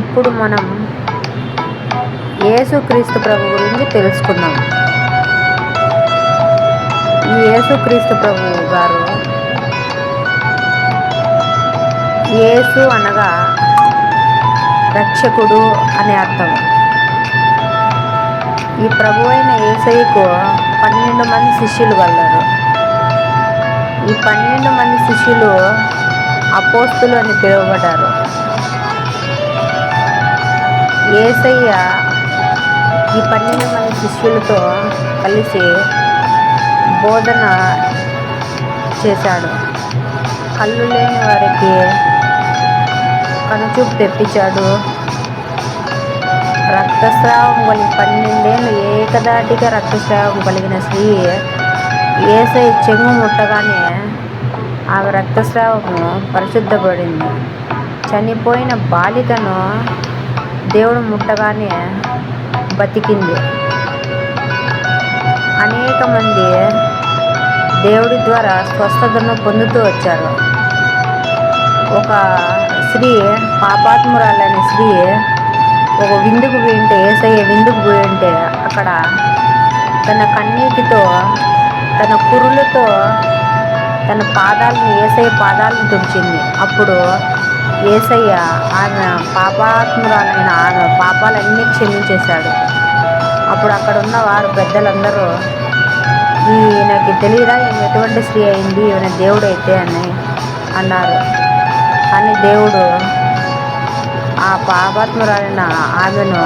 ఇప్పుడు మనం యేసుక్రీస్తు ప్రభు గురించి తెలుసుకుందాం. ఈ యేసుక్రీస్తు ప్రభు గారు, యేసు అనగా రక్షకుడు అనే అర్థం. ఈ ప్రభు అయిన యేసయ్యకు 12 మంది శిష్యులు కలరు. ఈ 12 మంది శిష్యులు అపోస్తులు అని పిలువబడ్డారు. యేసయ్య ఈ 12 మంది శిష్యులతో కలిసి బోధన చేశాడు. కళ్ళు లేని వారికి కనుచూపు తెప్పించాడు. రక్తస్రావం కలిగి 12 ఏళ్ళు ఏకదాటిగా రక్తస్రావం కలిగిన స్త్రీ యేసయ్య చెంగు ముట్టగానే ఆమె రక్తస్రావము పరిశుద్ధపడింది. చనిపోయిన బాలికను దేవుడు ముట్టగానే బతికింది. అనేక మంది దేవుడి ద్వారా స్వస్థతను పొందుతూ వచ్చారు. ఒక స్త్రీ, పాపాత్మురాలైన స్త్రీ ఒక విందుకు పోయింటే, యేసయ్య విందుకు పోయింటే అక్కడ తన కన్నీటితో, తన కురులతో తన పాదాలను, యేసయ్య పాదాలను తుడిచింది. అప్పుడు యేసయ్య ఆమె పాపాత్మురాలైన ఆమె పాపాలన్నీ క్షమించేశాడు. అప్పుడు అక్కడ ఉన్న వారు పెద్దలందరూ, ఈయనకి తెలియదా ఈమె ఎటువంటి స్త్రీ అయింది, ఈయన దేవుడైతే అని అన్నారు. కానీ దేవుడు ఆ పాపాత్మురాలైన ఆమెను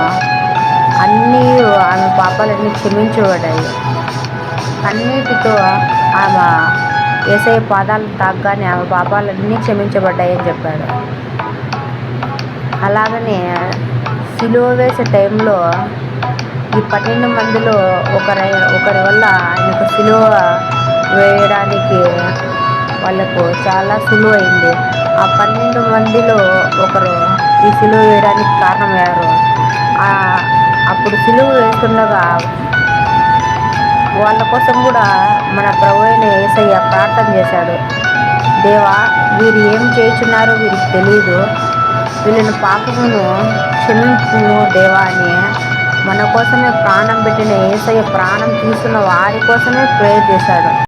ఆమె పాపాలన్నీ క్షమించబడ్డాయి. కన్నీటితో ఆమె యేసయ్య పాదాలు తాగ్గానే ఆమె పాపాలన్నీ క్షమించబడ్డాయి అని చెప్పాడు. అలాగనే సిలువ వేసే టైంలో ఈ 12 మందిలో ఒకరి వల్ల ఆయనకు సిలువ వేయడానికి వాళ్ళకు చాలా సులువైంది. ఆ 12 మందిలో ఒకరు ఈ సిలువ వేయడానికి కారణమయ్యారు. అప్పుడు సిలువ వేస్తుండగా వాళ్ళ కోసం కూడా మన ప్రభు అయిన యేసయ్య ప్రార్థన చేశాడు. దేవా, వీరు ఏం చేయుచున్నారో వీరికి తెలియదు, వీళ్ళని పాపమును క్షమించును దేవా అని మన కోసమే ప్రాణం పెట్టిన యేసయ్య ప్రాణం తీసుకున్న వారి కోసమే ప్రేయర్ చేశాడు.